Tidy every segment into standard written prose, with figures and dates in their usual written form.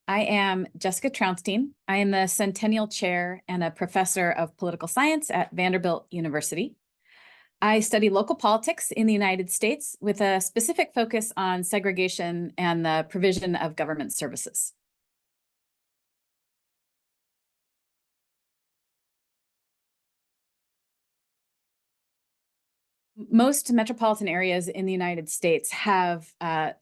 I am Jessica Trounstine. I am the Centennial Chair and a professor of political science at Vanderbilt University. I study local politics in the United States with a specific focus on segregation and the provision of government services. Most metropolitan areas in the United States have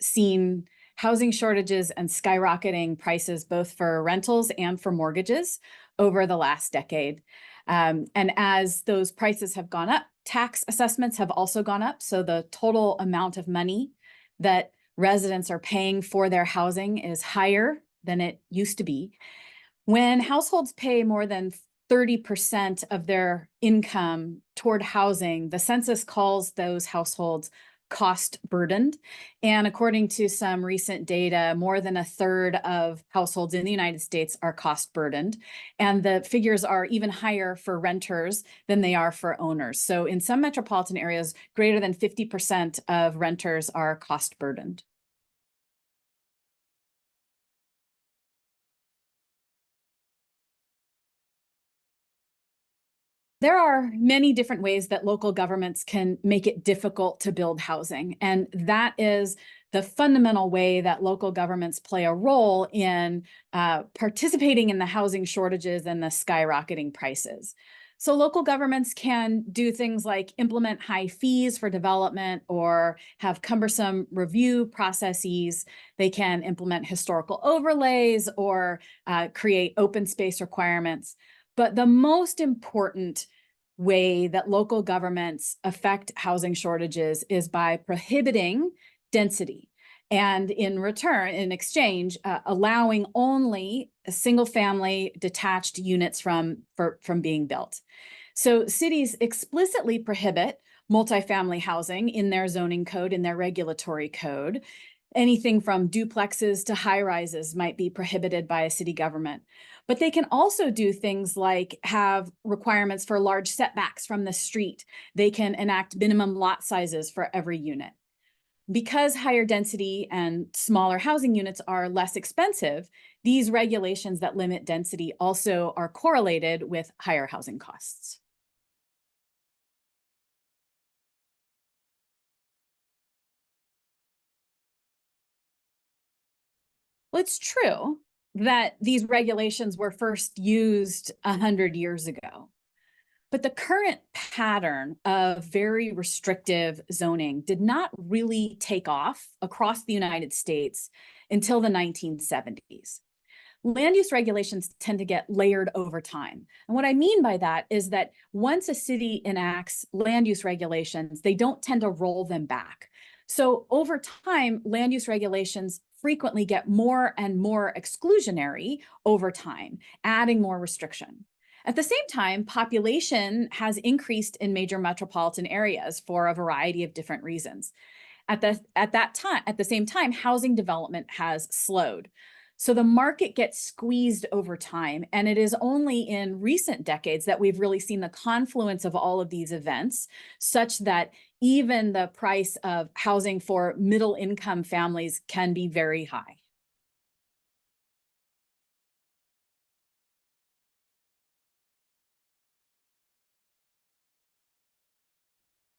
seen housing shortages and skyrocketing prices, both for rentals and for mortgages over the last decade. And as those prices have gone up, tax assessments have also gone up. So the total amount of money that residents are paying for their housing is higher than it used to be. When households pay more than 30% of their income toward housing, the census calls those households cost burdened. And according to some recent data, more than a third of households in the United States are cost burdened. And the figures are even higher for renters than they are for owners. So in some metropolitan areas, greater than 50% of renters are cost burdened. There are many different ways that local governments can make it difficult to build housing. And that is the fundamental way that local governments play a role in participating in the housing shortages and the skyrocketing prices. So local governments can do things like implement high fees for development or have cumbersome review processes. They can implement historical overlays or create open space requirements. But the most important way that local governments affect housing shortages is by prohibiting density. And in return, in exchange, allowing only single family detached units from being built. So cities explicitly prohibit multifamily housing in their zoning code, in their regulatory code. Anything from duplexes to high rises might be prohibited by a city government. But they can also do things like have requirements for large setbacks from the street. They can enact minimum lot sizes for every unit. Because higher density and smaller housing units are less expensive, these regulations that limit density also are correlated with higher housing costs. Well, it's true that these regulations were first used 100 years ago. But the current pattern of very restrictive zoning did not really take off across the United States until the 1970s. Land use regulations tend to get layered over time. And what I mean by that is that once a city enacts land use regulations, they don't tend to roll them back. So over time, land use regulations frequently get more and more exclusionary over time, adding more restriction. At the same time, population has increased in major metropolitan areas for a variety of different reasons. At the same time, housing development has slowed. So the market gets squeezed over time. And it is only in recent decades that we've really seen the confluence of all of these events, such that even the price of housing for middle income families can be very high.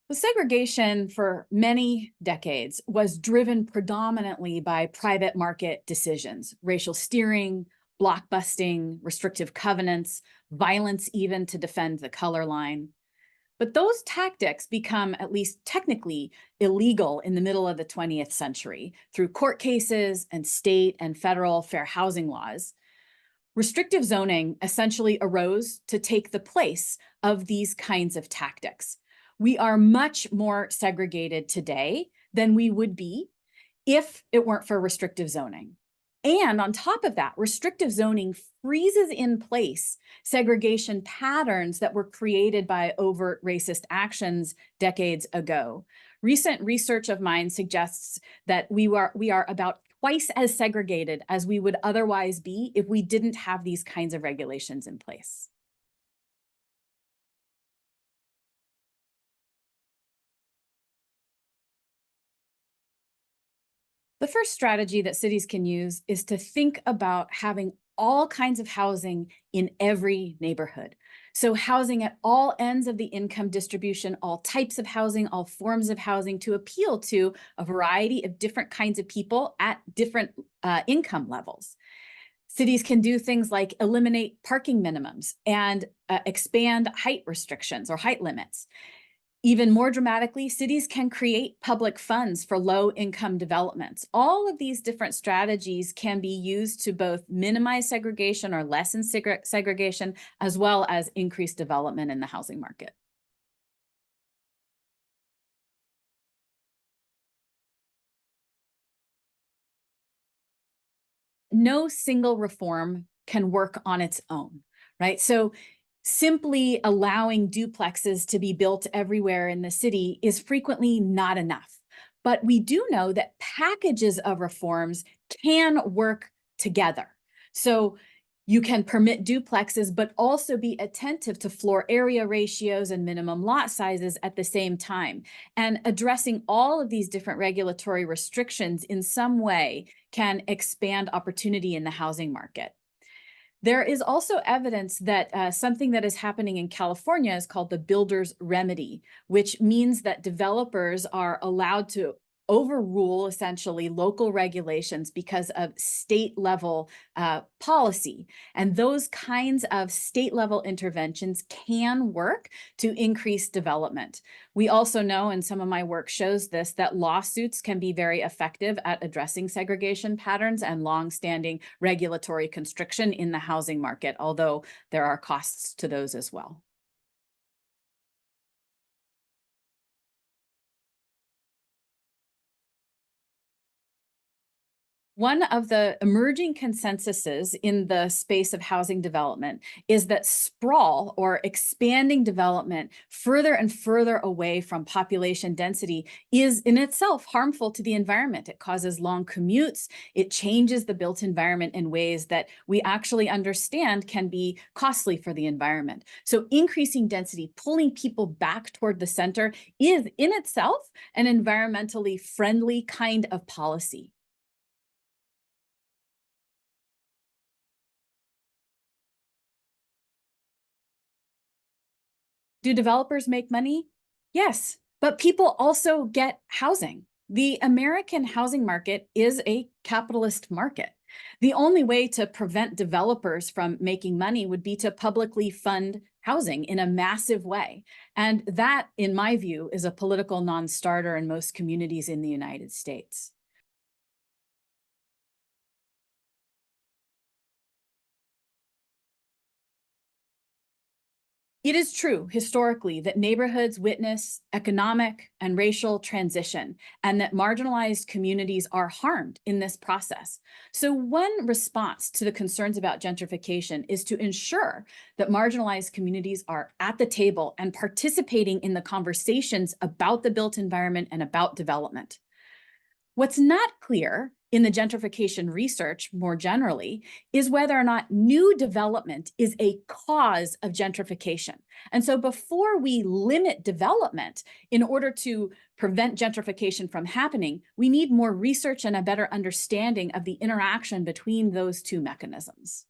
The segregation for many decades was driven predominantly by private market decisions, racial steering, blockbusting, restrictive covenants, violence even to defend the color line. But those tactics become, at least technically, illegal in the middle of the 20th century through court cases and state and federal fair housing laws. Restrictive zoning essentially arose to take the place of these kinds of tactics. We are much more segregated today than we would be if it weren't for restrictive zoning. And on top of that, restrictive zoning freezes in place segregation patterns that were created by overt racist actions decades ago. Recent research of mine suggests that we are about twice as segregated as we would otherwise be if we didn't have these kinds of regulations in place. The first strategy that cities can use is to think about having all kinds of housing in every neighborhood. So housing at all ends of the income distribution, all types of housing, all forms of housing, to appeal to a variety of different kinds of people at different income levels. Cities can do things like eliminate parking minimums and expand height restrictions or height limits. Even more dramatically, cities can create public funds for low-income developments. All of these different strategies can be used to both minimize segregation or lessen segregation, as well as increase development in the housing market. No single reform can work on its own, right? So simply allowing duplexes to be built everywhere in the city is frequently not enough. But we do know that packages of reforms can work together. So you can permit duplexes, but also be attentive to floor area ratios and minimum lot sizes at the same time. And addressing all of these different regulatory restrictions in some way can expand opportunity in the housing market. There is also evidence that something that is happening in California is called the builder's remedy, which means that developers are allowed to overrule essentially local regulations because of state level policy. And those kinds of state level interventions can work to increase development. We also know, and some of my work shows this, that lawsuits can be very effective at addressing segregation patterns and longstanding regulatory constriction in the housing market, although there are costs to those as well. One of the emerging consensuses in the space of housing development is that sprawl, or expanding development further and further away from population density, is in itself harmful to the environment. It causes long commutes. It changes the built environment in ways that we actually understand can be costly for the environment. So increasing density, pulling people back toward the center, is in itself an environmentally friendly kind of policy. Do developers make money? Yes, but people also get housing. The American housing market is a capitalist market. The only way to prevent developers from making money would be to publicly fund housing in a massive way. And that, in my view, is a political non-starter in most communities in the United States. It is true historically that neighborhoods witness economic and racial transition, and that marginalized communities are harmed in this process. So one response to the concerns about gentrification is to ensure that marginalized communities are at the table and participating in the conversations about the built environment and about development. What's not clear in the gentrification research more generally is whether or not new development is a cause of gentrification. And so before we limit development in order to prevent gentrification from happening, we need more research and a better understanding of the interaction between those two mechanisms.